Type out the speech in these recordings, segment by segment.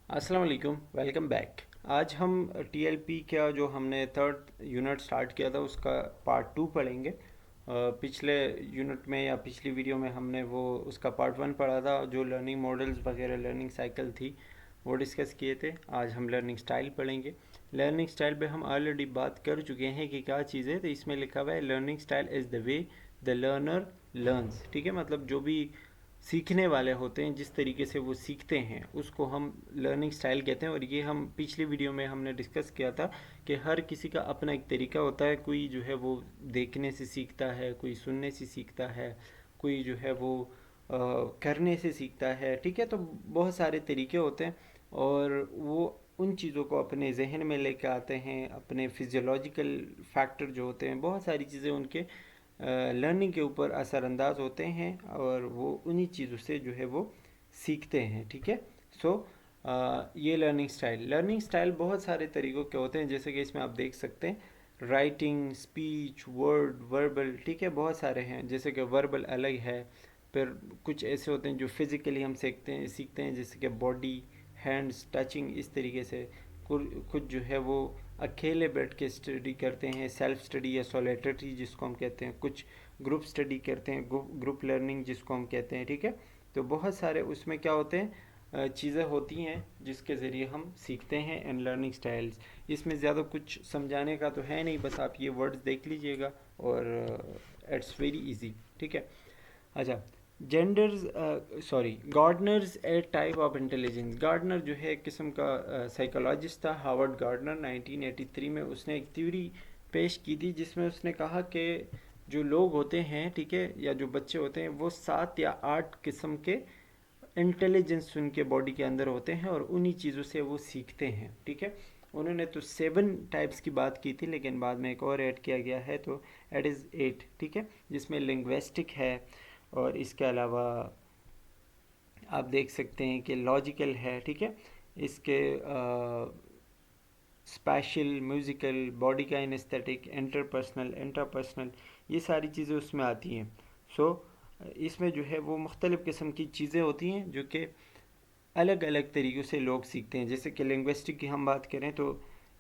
अस्सलाम वालेकुम, welcome back. आज हम टीएलपी का जो हमने थर्ड यूनिट स्टार्ट किया था उसका पार्ट टू पढ़ेंगे। पिछले यूनिट में या पिछली वीडियो में हमने वो उसका पार्ट वन पढ़ा था, जो लर्निंग मॉडल्स वगैरह लर्निंग साइकिल थी वो डिस्कस किए थे। आज हम लर्निंग स्टाइल पढ़ेंगे। लर्निंग स्टाइल पे हम ऑलरेडी बात कर चुके हैं कि क्या चीज़ है। तो इसमें लिखा हुआ है learning style is the way the learner learns. ठीक है, मतलब जो भी सीखने वाले होते हैं जिस तरीके से वो सीखते हैं उसको हम लर्निंग स्टाइल कहते हैं। और ये हम पिछली वीडियो में हमने डिस्कस किया था कि हर किसी का अपना एक तरीका होता है। कोई जो है वो देखने से सीखता है, कोई सुनने से सीखता है, कोई जो है वो करने से सीखता है। ठीक है, तो बहुत सारे तरीके होते हैं और वो उन चीज़ों को अपने जहन में लेके आते हैं। अपने फिजियोलॉजिकल फैक्टर जो होते हैं, बहुत सारी चीज़ें उनके लर्निंग के ऊपर असरअंदाज होते हैं और वो उन्हीं चीज़ों से जो है वो सीखते हैं। ठीक है, सो ये लर्निंग स्टाइल बहुत सारे तरीक़ों के होते हैं, जैसे कि इसमें आप देख सकते हैं राइटिंग, स्पीच, वर्ड, वर्बल। ठीक है, बहुत सारे हैं, जैसे कि वर्बल अलग है। फिर कुछ ऐसे होते हैं जो फिज़िकली हम सीखते हैं जैसे कि बॉडी, हैंड्स, टचिंग, इस तरीके से। कुछ जो है वो अकेले बैठ के स्टडी करते हैं, सेल्फ स्टडी या सोलेटरी जिसको हम कहते हैं। कुछ ग्रुप स्टडी करते हैं, ग्रुप लर्निंग जिसको हम कहते हैं। ठीक है, तो बहुत सारे उसमें क्या होते हैं, चीज़ें होती हैं जिसके ज़रिए हम सीखते हैं एंड लर्निंग स्टाइल्स। इसमें ज़्यादा कुछ समझाने का तो है नहीं, बस आप ये वर्ड्स देख लीजिएगा और इट्स वेरी इजी। ठीक है, अच्छा। Genders sorry Gardner's a type of intelligence. Gardner जो है एक किस्म का साइकोलॉजिस्ट था, हार्वर्ड गार्डनर। 1983 में उसने एक थ्योरी पेश की थी जिसमें उसने कहा कि जो लोग होते हैं, ठीक है, या जो बच्चे होते हैं, वो 7 या 8 किस्म के इंटेलिजेंस उनके बॉडी के अंदर होते हैं और उन्हीं चीज़ों से वो सीखते हैं। ठीक है, उन्होंने तो 7 टाइप्स की बात की थी, लेकिन बाद में एक और ऐड किया गया है, तो इट इज़ 8। ठीक है, जिसमें लिंग्विस्टिक है और इसके अलावा आप देख सकते हैं कि लॉजिकल है। ठीक है, इसके स्पैशल, म्यूज़िकल, बॉडी का इनेस्थेटिक, इंटरपर्सनल, इंट्रापर्सनल, ये सारी चीज़ें उसमें आती हैं। सो इसमें जो है वो मुख्तलिफ़ किस्म की चीज़ें होती हैं जो कि अलग अलग तरीक़ों से लोग सीखते हैं। जैसे कि लिंग्विस्टिक की हम बात करें तो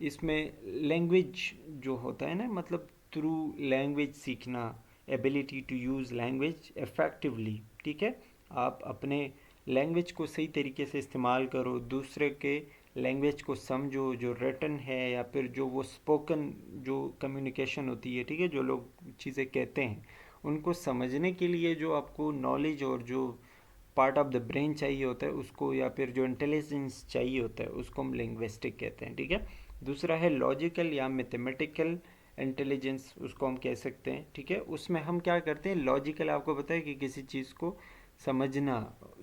इसमें लैंग्वेज जो होता है ना, मतलब थ्रू लैंग्वेज सीखना, ability to use language effectively. ठीक है, आप अपने लैंग्वेज को सही तरीके से इस्तेमाल करो, दूसरे के लैंग्वेज को समझो, जो रिटन है या फिर जो वो स्पोकन जो कम्युनिकेशन होती है। ठीक है, जो लोग चीज़ें कहते हैं उनको समझने के लिए जो आपको नॉलेज और जो पार्ट ऑफ द ब्रेन चाहिए होता है उसको, या फिर जो इंटेलिजेंस चाहिए होता है उसको हम लिंग्विस्टिक कहते हैं। ठीक है, दूसरा है लॉजिकल या मैथमेटिकल इंटेलिजेंस, उसको हम कह सकते हैं। ठीक है, उसमें हम क्या करते हैं, लॉजिकल आपको पता है कि किसी चीज़ को समझना,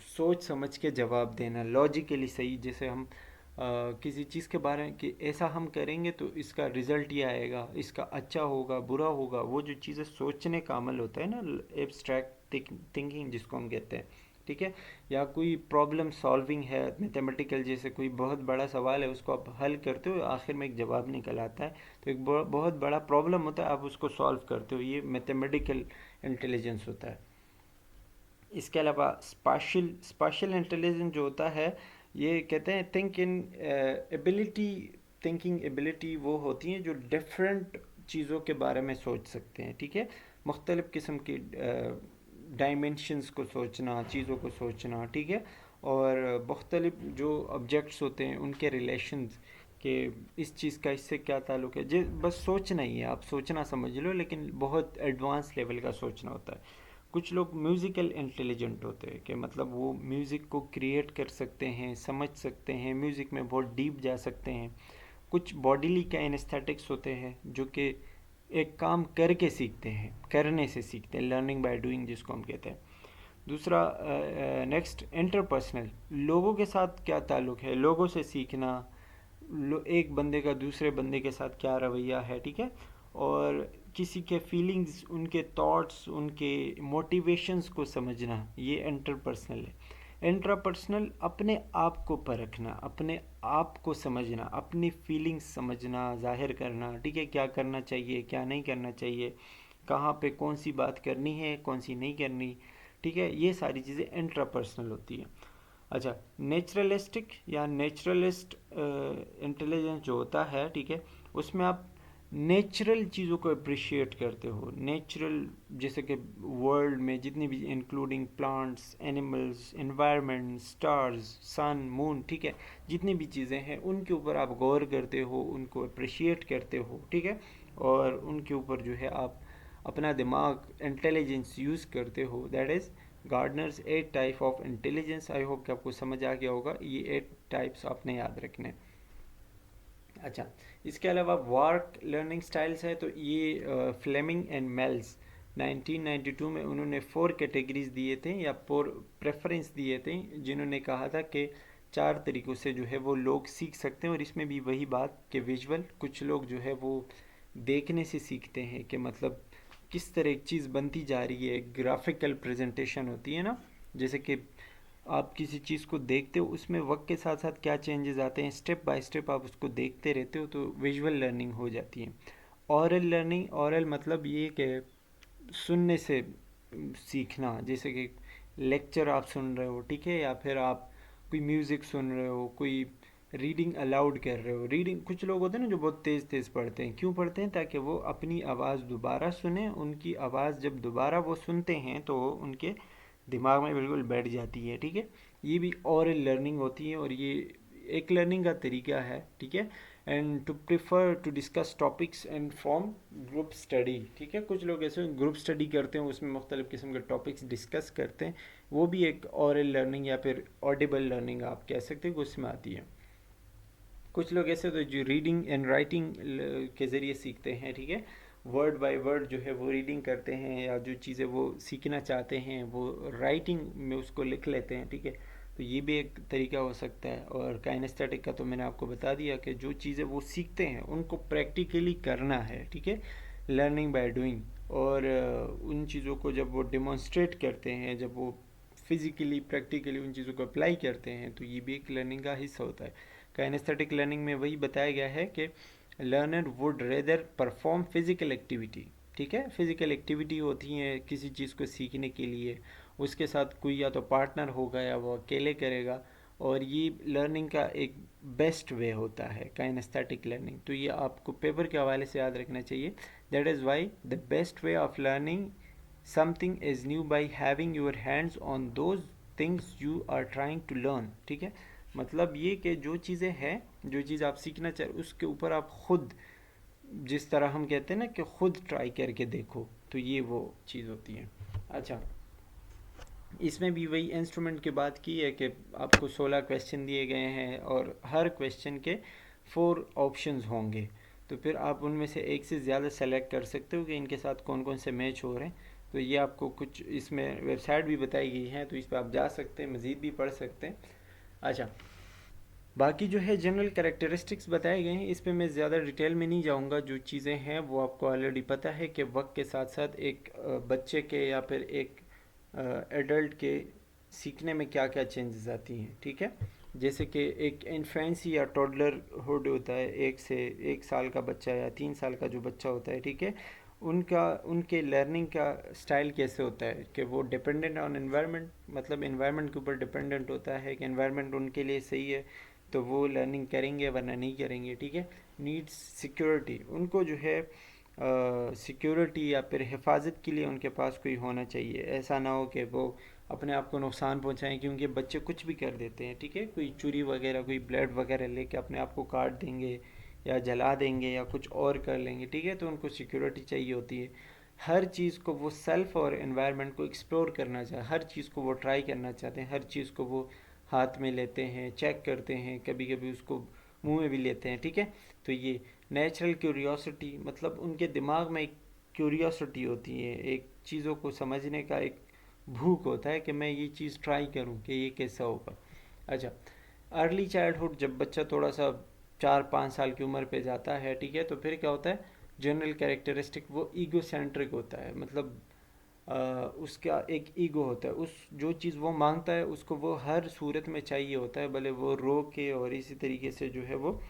सोच समझ के जवाब देना, लॉजिकली सही। जैसे हम किसी चीज़ के बारे में कि ऐसा हम करेंगे तो इसका रिज़ल्ट ये आएगा, इसका अच्छा होगा, बुरा होगा, वो जो चीज़ें सोचने का अमल होता है ना, एब्स्ट्रैक्ट थिंकिंग जिसको हम कहते हैं। ठीक है, या कोई प्रॉब्लम सॉल्विंग है मैथमेटिकल, जैसे कोई बहुत बड़ा सवाल है उसको आप हल करते हो, आखिर में एक जवाब निकल आता है, तो एक बहुत बड़ा प्रॉब्लम होता है, आप उसको सॉल्व करते हो, ये मैथमेटिकल इंटेलिजेंस होता है। इसके अलावा स्पाशियल इंटेलिजेंस जो होता है, ये कहते हैं think in ability, thinking ability वो होती हैं जो डिफरेंट चीज़ों के बारे में सोच सकते हैं। ठीक है, मुख्तलिफ़ किस्म की डायमेंशंस को सोचना, चीज़ों को सोचना। ठीक है, और मुख्तलिफ जो ऑब्जेक्ट्स होते हैं उनके रिलेशंस कि इस चीज़ का इससे क्या ताल्लुक़ है, जे बस सोचना ही है, आप सोचना समझ लो, लेकिन बहुत एडवांस लेवल का सोचना होता है। कुछ लोग म्यूज़िकल इंटेलिजेंट होते हैं कि मतलब वो म्यूज़िक को क्रिएट कर सकते हैं, समझ सकते हैं, म्यूज़िक में बहुत डीप जा सकते हैं। कुछ बॉडीली का एनेस्थेटिक्स होते हैं जो कि एक काम करके सीखते हैं, करने से सीखते हैं, लर्निंग बाय डूइंग जिसको हम कहते हैं। दूसरा नेक्स्ट इंटरपर्सनल, लोगों के साथ क्या ताल्लुक़ है, लोगों से सीखना, एक बंदे का दूसरे बंदे के साथ क्या रवैया है। ठीक है, और किसी के फीलिंग्स, उनके थॉट्स, उनके मोटिवेशंस को समझना, ये इंटरपर्सनल है। इंट्रापर्सनल, अपने आप को परखना, अपने आप को समझना, अपनी फीलिंग्स समझना, जाहिर करना। ठीक है, क्या करना चाहिए, क्या नहीं करना चाहिए, कहाँ पे कौन सी बात करनी है, कौन सी नहीं करनी। ठीक है, ये सारी चीज़ें इंट्रापर्सनल होती हैं। अच्छा, नेचुरलिस्टिक या नेचुरलिस्ट इंटेलिजेंस जो होता है, ठीक है, उसमें आप नेचुरल चीज़ों को अप्रिशिएट करते हो। नेचुरल जैसे कि वर्ल्ड में जितनी भी including plants, animals, environment, stars, sun, moon, ठीक है, जितनी भी चीज़ें हैं उनके ऊपर आप गौर करते हो, उनको अप्रिशिएट करते हो, ठीक है, और उनके ऊपर जो है आप अपना दिमाग इंटेलिजेंस यूज़ करते हो। That is Gardner's 8 type of intelligence. I hope कि आपको समझ आ गया होगा, ये 8 टाइप्स आपने याद रखने। अच्छा, इसके अलावा वर्क लर्निंग स्टाइल्स है, तो ये फ्लेमिंग एंड मेल्स 1992 में उन्होंने 4 कैटेगरीज दिए थे या 4 प्रेफरेंस दिए थे, जिन्होंने कहा था कि 4 तरीक़ों से जो है वो लोग सीख सकते हैं। और इसमें भी वही बात कि विजुअल, कुछ लोग जो है वो देखने से सीखते हैं कि मतलब किस तरह एक चीज़ बनती जा रही है, ग्राफिकल प्रेजेंटेशन होती है ना, जैसे कि आप किसी चीज़ को देखते हो, उसमें वक्त के साथ साथ क्या चेंजेस आते हैं, स्टेप बाय स्टेप आप उसको देखते रहते हो, तो विजुअल लर्निंग हो जाती है। ऑरल लर्निंग, ऑरल मतलब ये कि सुनने से सीखना, जैसे कि लेक्चर आप सुन रहे हो, ठीक है, या फिर आप कोई म्यूज़िक सुन रहे हो, कोई रीडिंग अलाउड कर रहे हो। रीडिंग, कुछ लोग होते हैं ना जो बहुत तेज़ तेज़ पढ़ते हैं, क्यों पढ़ते हैं? ताकि वो अपनी आवाज़ दोबारा सुने, उनकी आवाज़ जब दोबारा वो सुनते हैं तो उनके दिमाग में बिल्कुल बैठ जाती है, ठीक है। ये भी ओरल लर्निंग होती है और ये एक लर्निंग का तरीका है, ठीक है। And to prefer to discuss topics and form group study, ठीक है, कुछ लोग ऐसे ग्रुप स्टडी करते हैं, उसमें मुख्तलिफ़ किस्म के टॉपिक्स डिस्कस करते हैं, वो भी एक ओरल लर्निंग या फिर ऑडिबल लर्निंग आप कह सकते हैं, उसमें आती है। कुछ लोग ऐसे तो जो रीडिंग एंड राइटिंग के ज़रिए सीखते हैं, ठीक है, वर्ड बाय वर्ड जो है वो रीडिंग करते हैं, या जो चीज़ें वो सीखना चाहते हैं वो राइटिंग में उसको लिख लेते हैं, ठीक है। तो ये भी एक तरीका हो सकता है। और काइनेस्थेटिक का तो मैंने आपको बता दिया कि जो चीज़ें वो सीखते हैं उनको प्रैक्टिकली करना है, ठीक है, लर्निंग बाय डूइंग। और उन चीज़ों को जब वो डिमॉन्स्ट्रेट करते हैं, जब वो फिज़िकली प्रैक्टिकली उन चीज़ों को अप्लाई करते हैं, तो ये भी एक लर्निंग का हिस्सा होता है। काइनेस्थेटिक लर्निंग में वही बताया गया है कि learner would rather perform physical activity, ठीक है, फिजिकल एक्टिविटी होती है किसी चीज़ को सीखने के लिए, उसके साथ कोई या तो पार्टनर होगा या वो अकेले करेगा, और ये लर्निंग का एक बेस्ट वे होता है काइनेस्थेटिक लर्निंग। तो ये आपको पेपर के हवाले से याद रखना चाहिए। That is why the best way of learning something is new by having your hands on those things you are trying to learn, ठीक है। मतलब ये कि जो चीज़ें हैं, जो चीज़ आप सीखना चाह उसके ऊपर आप खुद, जिस तरह हम कहते हैं ना कि खुद ट्राई करके देखो, तो ये वो चीज़ होती है। अच्छा, इसमें भी वही इंस्ट्रूमेंट की बात की है कि आपको 16 क्वेश्चन दिए गए हैं और हर क्वेश्चन के 4 ऑप्शंस होंगे, तो फिर आप उनमें से एक से ज़्यादा सेलेक्ट कर सकते हो कि इनके साथ कौन कौन से मैच हो रहे हैं। तो ये आपको कुछ इसमें वेबसाइट भी बताई गई है, तो इस पर आप जा सकते हैं, मज़ीद भी पढ़ सकते हैं। अच्छा, बाकी जो है जनरल कैरेक्टरिस्टिक्स बताए गए हैं, इस पे मैं ज़्यादा डिटेल में नहीं जाऊंगा। जो चीज़ें हैं वो आपको ऑलरेडी पता है कि वक्त के साथ साथ एक बच्चे के या फिर एक एडल्ट के सीखने में क्या क्या चेंजेस आती हैं, ठीक है। जैसे कि एक इन्फेंसी या टॉडलर हुड होता है, 1 साल का बच्चा या 3 साल का जो बच्चा होता है, ठीक है, उनके लर्निंग का स्टाइल कैसे होता है कि वो डिपेंडेंट ऑन एनवायरनमेंट, मतलब एनवायरनमेंट के ऊपर डिपेंडेंट होता है कि एनवायरनमेंट उनके लिए सही है तो वो लर्निंग करेंगे वरना नहीं करेंगे, ठीक है। नीड्स सिक्योरिटी, उनको जो है सिक्योरिटी या फिर हिफाजत के लिए उनके पास कोई होना चाहिए, ऐसा ना हो कि वो अपने आप को नुकसान पहुंचाएं, क्योंकि बच्चे कुछ भी कर देते हैं, ठीक है, कोई चुरी वगैरह, कोई ब्लेड वगैरह लेके अपने आप को काट देंगे या जला देंगे या कुछ और कर लेंगे, ठीक है। तो उनको सिक्योरिटी चाहिए होती है। हर चीज़ को वो सेल्फ और एनवायरनमेंट को एक्सप्लोर करना चाहते, हर चीज़ को वो ट्राई करना चाहते हैं, हर चीज़ को वो हाथ में लेते हैं, चेक करते हैं, कभी कभी उसको मुंह में भी लेते हैं, ठीक है। तो ये नेचुरल क्यूरियोसिटी, मतलब उनके दिमाग में एक क्यूरियोसिटी होती है, एक चीज़ों को समझने का एक भूख होता है कि मैं ये चीज़ ट्राई करूं कि ये कैसा होगा। अच्छा, अर्ली चाइल्डहुड, जब बच्चा थोड़ा सा 4-5 साल की उम्र पे जाता है, ठीक है, तो फिर क्या होता है, जनरल कैरेक्टरिस्टिक वो ईगो सेंट्रिक होता है, मतलब उसका एक ईगो होता है, उस जो चीज़ वो मांगता है उसको वो हर सूरत में चाहिए होता है, भले वो रो के और इसी तरीके से जो है वो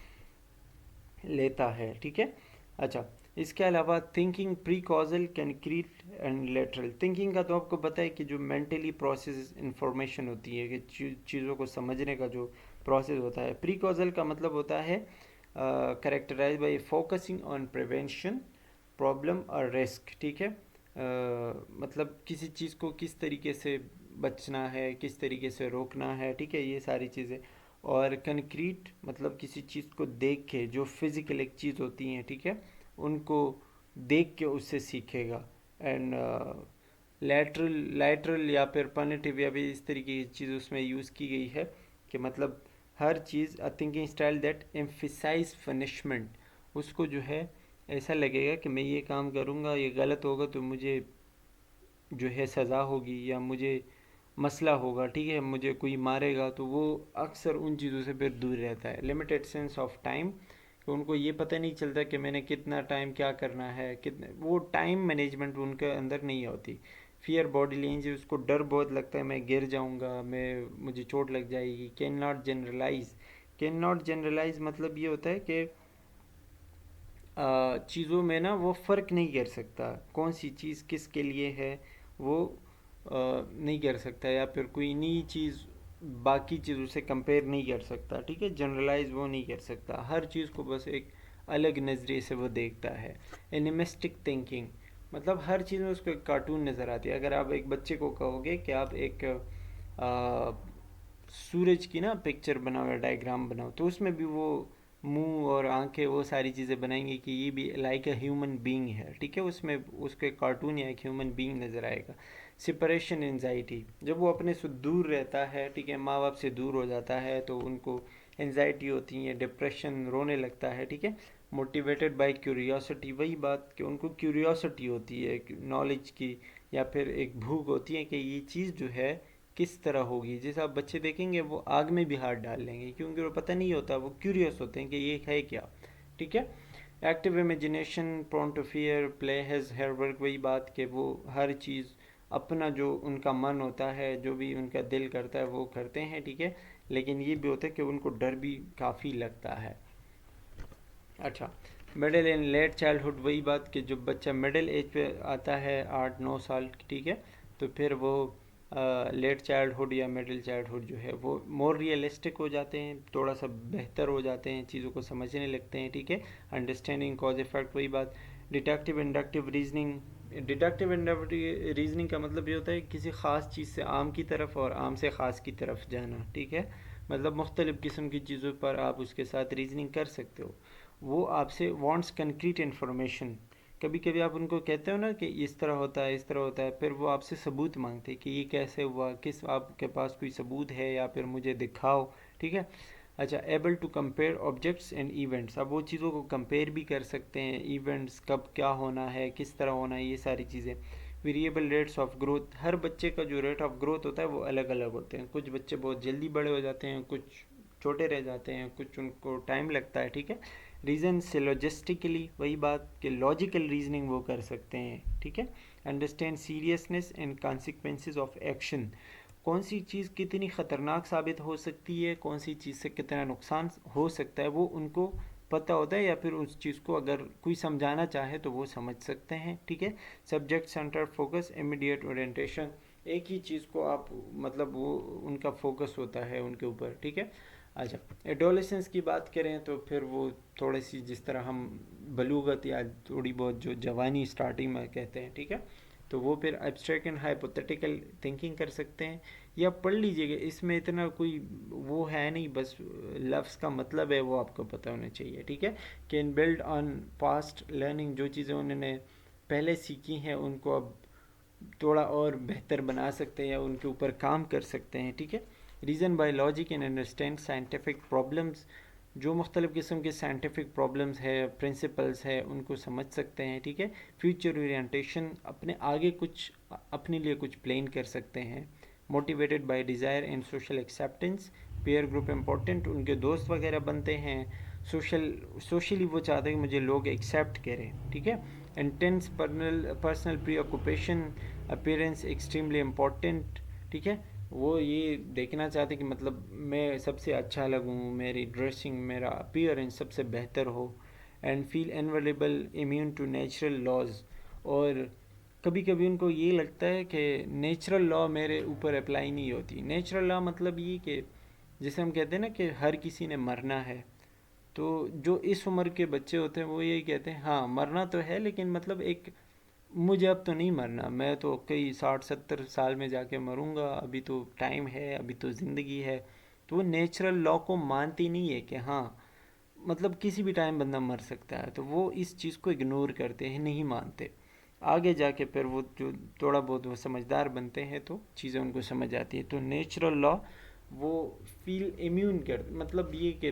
लेता है, ठीक है। अच्छा, इसके अलावा thinking pre causal, concrete and lateral. Thinking का तो आपको पता है कि जो मेंटली प्रोसेस इंफॉर्मेशन होती है, कि चीज़ों को समझने का जो प्रोसेस होता है। प्री कॉजल का मतलब होता है characterise by focusing on prevention, problem और रिस्क, ठीक है। मतलब किसी चीज़ को किस तरीके से बचना है, किस तरीके से रोकना है, ठीक है, ये सारी चीज़ें। और कंक्रीट मतलब किसी चीज़ को देख के, जो फिज़िकल एक चीज़ होती हैं, ठीक है, उनको देख के उससे सीखेगा। एंड लैटरल, लैटरल या फिर पॉजिटिव या भी इस तरीके की चीज़ उसमें यूज़ की गई है कि मतलब हर चीज़ a thinking style that emphasise punishment. उसको जो है ऐसा लगेगा कि मैं ये काम करूँगा, ये गलत होगा तो मुझे जो है सज़ा होगी या मुझे मसला होगा, ठीक है, मुझे कोई मारेगा, तो वो अक्सर उन चीज़ों से फिर दूर रहता है। लिमिटेड सेंस ऑफ टाइम, कि उनको ये पता नहीं चलता कि मैंने कितना टाइम क्या करना है, कितने, वो टाइम मैनेजमेंट उनके अंदर नहीं होती। फियर बॉडी लैंग्वेज, उसको डर बहुत लगता है, मैं गिर जाऊंगा, मैं मुझे चोट लग जाएगी। Can not generalise, can not generalise मतलब ये होता है कि चीज़ों में ना वो फ़र्क नहीं कर सकता, कौन सी चीज़ किसके लिए है वो नहीं कर सकता, या फिर कोई नई चीज़ बाकी चीज़ों से कंपेयर नहीं कर सकता, ठीक है। जनरलाइज वो नहीं कर सकता, हर चीज़ को बस एक अलग नज़रिए से वो देखता है। एनिमिस्टिक थिंकिंग मतलब हर चीज़ में उसको एक कार्टून नज़र आती है। अगर आप एक बच्चे को कहोगे कि आप एक सूरज की ना पिक्चर बनाओ या डायग्राम बनाओ, तो उसमें भी वो मुंह और आंखें वो सारी चीज़ें बनाएंगे कि ये भी लाइक अ ह्यूमन बीइंग है, ठीक है, उसमें उसके कार्टून या एक ह्यूमन बीइंग नज़र आएगा। सेपरेशन एंजाइटी, जब वो अपने से दूर रहता है, ठीक है, माँ बाप से दूर हो जाता है, तो उनको एंजाइटी होती है, डिप्रेशन, रोने लगता है, ठीक है। मोटिवेटेड बाय क्यूरियोसिटी, वही बात कि उनको क्यूरियोसिटी होती है नॉलेज की, या फिर एक भूख होती है कि ये चीज़ जो है किस तरह होगी। जैसे आप बच्चे देखेंगे वो आग में भी हाथ डाल लेंगे, क्योंकि वो पता नहीं होता, वो क्यूरियस होते हैं कि ये है क्या, ठीक है। Active imagination, prone to fear, play has hair work, वही बात कि वो हर चीज़ अपना जो उनका मन होता है, जो भी उनका दिल करता है वो करते हैं, ठीक है। लेकिन ये भी होता है कि उनको डर भी काफ़ी लगता है। अच्छा, मिडिल इन लेट चाइल्डहुड, वही बात कि जब बच्चा मिडिल एज पे आता है, 8-9 साल, ठीक है, तो फिर वो लेट चाइल्डहुड या मिडिल चाइल्डहुड जो है वो मोर रियलिस्टिक हो जाते हैं, थोड़ा सा बेहतर हो जाते हैं, चीज़ों को समझने लगते हैं, ठीक है। अंडरस्टैंडिंग कॉज इफेक्ट, वही बात। Deductive inductive reasoning, deductive inductive reasoning का मतलब ये होता है किसी ख़ास चीज़ से आम की तरफ और आम से ख़ास की तरफ जाना, ठीक है। मतलब मुख्तलिफ़ किस्म की चीज़ों पर आप उसके साथ रीजनिंग कर सकते हो। वो आपसे वांट्स कंक्रीट इन्फॉर्मेशन, कभी कभी आप उनको कहते हो ना कि इस तरह होता है, इस तरह होता है, फिर वो आपसे सबूत मांगते हैं कि ये कैसे हुआ, किस आपके पास कोई सबूत है या फिर मुझे दिखाओ, ठीक है। अच्छा, able to compare objects and events, अब वो चीज़ों को कंपेयर भी कर सकते हैं, इवेंट्स कब क्या होना है, किस तरह होना है, ये सारी चीज़ें। वेरिएबल रेट्स ऑफ ग्रोथ, हर बच्चे का जो रेट ऑफ ग्रोथ होता है वो अलग अलग होते हैं, कुछ बच्चे बहुत जल्दी बड़े हो जाते हैं, कुछ छोटे रह जाते हैं, कुछ उनको टाइम लगता है, ठीक है। रीज़न से लॉजिस्टिकली, वही बात कि लॉजिकल रीजनिंग वो कर सकते हैं, ठीक है। Understand seriousness and consequences of action, कौन सी चीज़ कितनी ख़तरनाक साबित हो सकती है, कौन सी चीज़ से कितना नुकसान हो सकता है, वो उनको पता होता है, या फिर उस चीज़ को अगर कोई समझाना चाहे तो वो समझ सकते हैं, ठीक है। Subject centre focus, immediate orientation, एक ही चीज़ को आप मतलब वो उनका फोकस होता है उनके ऊपर, ठीक है। अच्छा, एडोलेसेंस की बात करें तो फिर वो थोड़ी सी जिस तरह हम बलूगत या थोड़ी बहुत जो जवानी स्टार्टिंग में कहते हैं, ठीक है, तो वो फिर एब्स्ट्रैक्ट एंड हाइपोथेटिकल थिंकिंग कर सकते हैं। या पढ़ लीजिएगा, इसमें इतना कोई वो है नहीं, बस लफ्ज़ का मतलब है वो आपको पता होना चाहिए, ठीक है। Can build on past learning, जो चीज़ें उन्होंने पहले सीखी हैं उनको अब थोड़ा और बेहतर बना सकते हैं या उनके ऊपर काम कर सकते हैं, ठीक है। Reason by logic and understand scientific problems, जो मुख्तलिफ़ किस्म के साइंटिफिक प्रॉब्लम्स है, प्रिंसिपल्स है, उनको समझ सकते हैं, ठीक है। फ्यूचर ओरिएंटेशन, अपने आगे कुछ अपने लिए कुछ प्लान कर सकते हैं। Motivated by desire and social acceptance, pair group important, उनके दोस्त वगैरह बनते हैं, सोशली वो चाहते हैं कि मुझे लोग एक्सेप्ट करें, ठीक है। Intense personal pre occupation, appearance extremely important, ठीक है। वो ये देखना चाहते हैं कि मतलब मैं सबसे अच्छा लगूं, मेरी ड्रेसिंग, मेरा अपीयरेंस सबसे बेहतर हो। And feel invulnerable, immune to natural laws. और कभी कभी उनको ये लगता है कि नेचुरल लॉ मेरे ऊपर अप्लाई नहीं होती। नेचुरल लॉ मतलब ये कि जैसे हम कहते हैं ना कि हर किसी ने मरना है, तो जो इस उम्र के बच्चे होते हैं वो यही कहते हैं हाँ मरना तो है, लेकिन मतलब एक मुझे अब तो नहीं मरना, मैं तो कई 60-70 साल में जाके मरूंगा, अभी तो टाइम है, अभी तो ज़िंदगी है। तो वो नेचुरल लॉ को मानती नहीं है कि हाँ मतलब किसी भी टाइम बंदा मर सकता है, तो वो इस चीज़ को इग्नोर करते हैं, नहीं मानते। आगे जाके फिर वो जो थोड़ा बहुत वो समझदार बनते हैं तो चीज़ें उनको समझ आती है। तो नेचुरल लॉ वो फील इम्यून कर, मतलब ये कि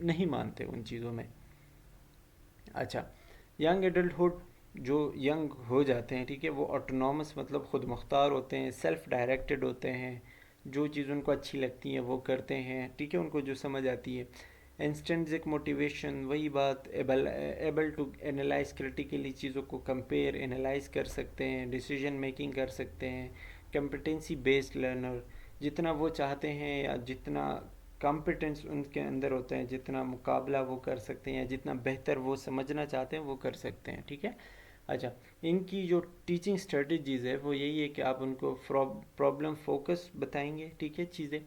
नहीं मानते उन चीज़ों में। अच्छा, यंग एडल्टहुड, जो यंग हो जाते हैं, ठीक है, वो ऑटोनॉमस मतलब ख़ुद मुख्तार होते हैं, सेल्फ डायरेक्टेड होते हैं, जो चीज़ उनको अच्छी लगती है वो करते हैं, ठीक है, उनको जो समझ आती है। इंस्टेंसिक मोटिवेशन, वही बात, एबल टू एनालाइज क्रिटिकली, चीज़ों को कंपेयर एनालाइज कर सकते हैं, डिसीजन मेकिंग कर सकते हैं। कंपिटेंसी बेस्ड लर्नर, जितना वो चाहते हैं या जितना कॉम्पिटेंस उनके अंदर होता है, जितना मुकाबला वो कर सकते हैं या जितना बेहतर वो समझना चाहते हैं वो कर सकते हैं, ठीक है। अच्छा, इनकी जो टीचिंग स्ट्रेटजीज़ है वो यही है कि आप उनको प्रॉब्लम फोकस बताएंगे, ठीक है, चीज़ें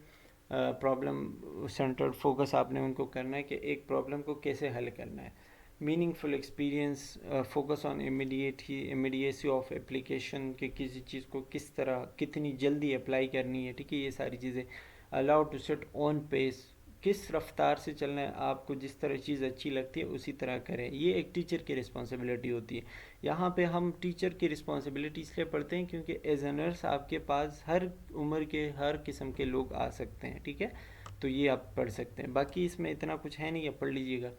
प्रॉब्लम सेंटर्ड फोकस आपने उनको करना है कि एक प्रॉब्लम को कैसे हल करना है। Meaningful experience, focus on immediacy of application, कि किसी चीज़ को किस तरह कितनी जल्दी अप्लाई करनी है, ठीक है, ये सारी चीज़ें। Allow to set on pace, किस रफ्तार से चलना है, आपको जिस तरह चीज़ अच्छी लगती है उसी तरह करें, ये एक टीचर की रिस्पॉन्सिबिलिटी होती है। यहाँ पे हम टीचर की रिस्पॉन्सिबिलिटी इसलिए पढ़ते हैं क्योंकि एज ए नर्स आपके पास हर उम्र के हर किस्म के लोग आ सकते हैं, ठीक है, तो ये आप पढ़ सकते हैं। बाकी इसमें इतना कुछ है नहीं, आप पढ़ लीजिएगा।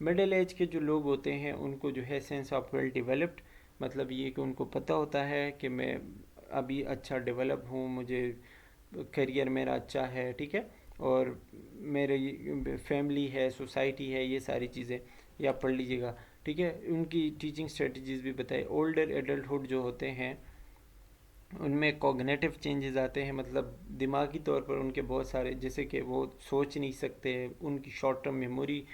मिडिल एज के जो लोग होते हैं उनको जो है सेंस ऑफ वेल डेवलप्ड, मतलब ये कि उनको पता होता है कि मैं अभी अच्छा डेवलप हूँ, मुझे करियर मेरा अच्छा है, ठीक है, और मेरे फैमिली है, सोसाइटी है, ये सारी चीज़ें ये आप पढ़ लीजिएगा, ठीक है। उनकी टीचिंग स्ट्रेटजीज़ भी बताए। ओल्डर एडल्टहुड जो होते हैं उनमें कॉग्निटिव चेंजेस आते हैं, मतलब दिमागी तौर पर उनके बहुत सारे, जैसे कि वो सोच नहीं सकते, उनकी शॉर्ट टर्म मेमोरी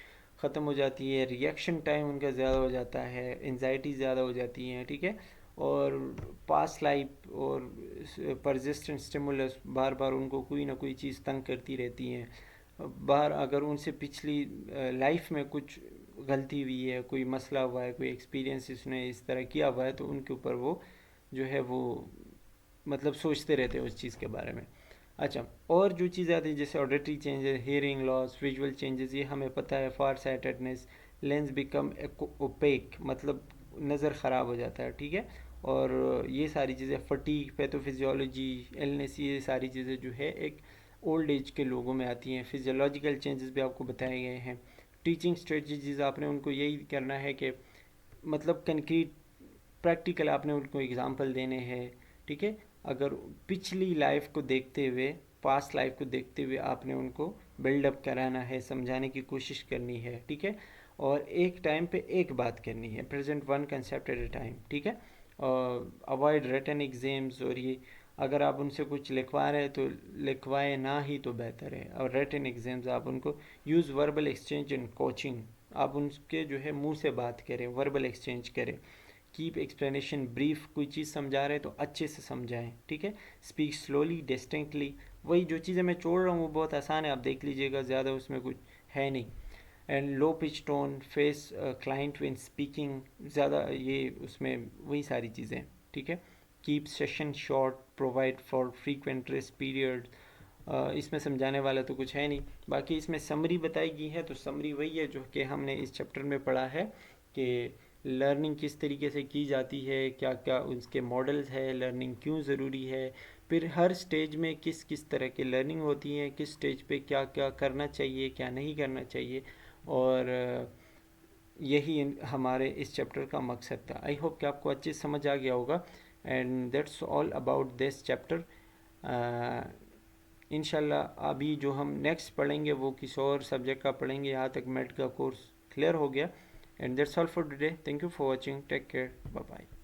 ख़त्म हो जाती है, रिएक्शन टाइम उनका ज़्यादा हो जाता है, एनजाइटी ज़्यादा हो जाती हैं, ठीक है, और पास्ट लाइफ और परसिस्टेंट स्टिमुलस, बार बार उनको कोई ना कोई चीज़ तंग करती रहती हैं। बार अगर उनसे पिछली लाइफ में कुछ गलती हुई है, कोई मसला हुआ है, कोई एक्सपीरियंस इसने इस तरह किया हुआ है, तो उनके ऊपर वो जो है वो मतलब सोचते रहते हैं उस चीज़ के बारे में। अच्छा, और जो चीज़ें आती हैं जैसे auditory changes, hearing loss, visual changes, ये हमें पता है। Far sightedness, lens become opaque, मतलब नज़र ख़राब हो जाता है, ठीक है, और ये सारी चीज़ें, फटीग, पैथोफिजियोलॉजी, इलनेस, ये सारी चीज़ें जो है एक ओल्ड एज के लोगों में आती हैं। फिजियोलॉजिकल चेंजेस भी आपको बताए गए हैं। टीचिंग स्ट्रेटजीज आपने उनको यही करना है कि मतलब कंक्रीट प्रैक्टिकल आपने उनको एग्जांपल देने हैं, ठीक है। अगर पिछली लाइफ को देखते हुए, पास्ट लाइफ को देखते हुए आपने उनको बिल्डअप कराना है, समझाने की कोशिश करनी है, ठीक है, और एक टाइम पे एक बात करनी है, present one concept at a time, ठीक है। और अवॉइड रिटन एग्जाम्स, और ये अगर आप उनसे कुछ लिखवा रहे हैं तो लिखवाए ना ही तो बेहतर है। और रिटन एग्जाम्स आप उनको use verbal exchange in coaching, आप उनके जो है मुंह से बात करें, वर्बल एक्सचेंज करें। कीप एक्सप्लेनेशन ब्रीफ, कोई चीज़ समझा रहे हैं तो अच्छे से समझाएं, ठीक है। स्पीक स्लोली डिस्टिंक्टली, वही जो चीज़ें मैं छोड़ रहा हूँ वो बहुत आसान है, आप देख लीजिएगा, ज़्यादा उसमें कुछ है नहीं। And low pitch tone, face client when speaking, ज़्यादा ये उसमें वही सारी चीज़ें, ठीक है। Keep session short, provide for frequent rest period, इसमें समझाने वाला तो कुछ है नहीं। बाकी इसमें समरी बताई गई है, तो समरी वही है जो कि हमने इस चैप्टर में पढ़ा है कि लर्निंग किस तरीके से की जाती है, क्या क्या उसके मॉडल्स है, लर्निंग क्यों ज़रूरी है, फिर हर स्टेज में किस किस तरह की लर्निंग होती है, किस स्टेज पे क्या क्या करना चाहिए, क्या नहीं करना चाहिए, और यही हमारे इस चैप्टर का मकसद था। आई होप कि आपको अच्छे समझ आ गया होगा। And that's all about this chapter. इंशाल्लाह अभी जो हम नेक्स्ट पढ़ेंगे वो किसी और सब्जेक्ट का पढ़ेंगे, यहाँ तक मेड का कोर्स क्लियर हो गया। And that's all for today, thank you for watching, take care, bye bye.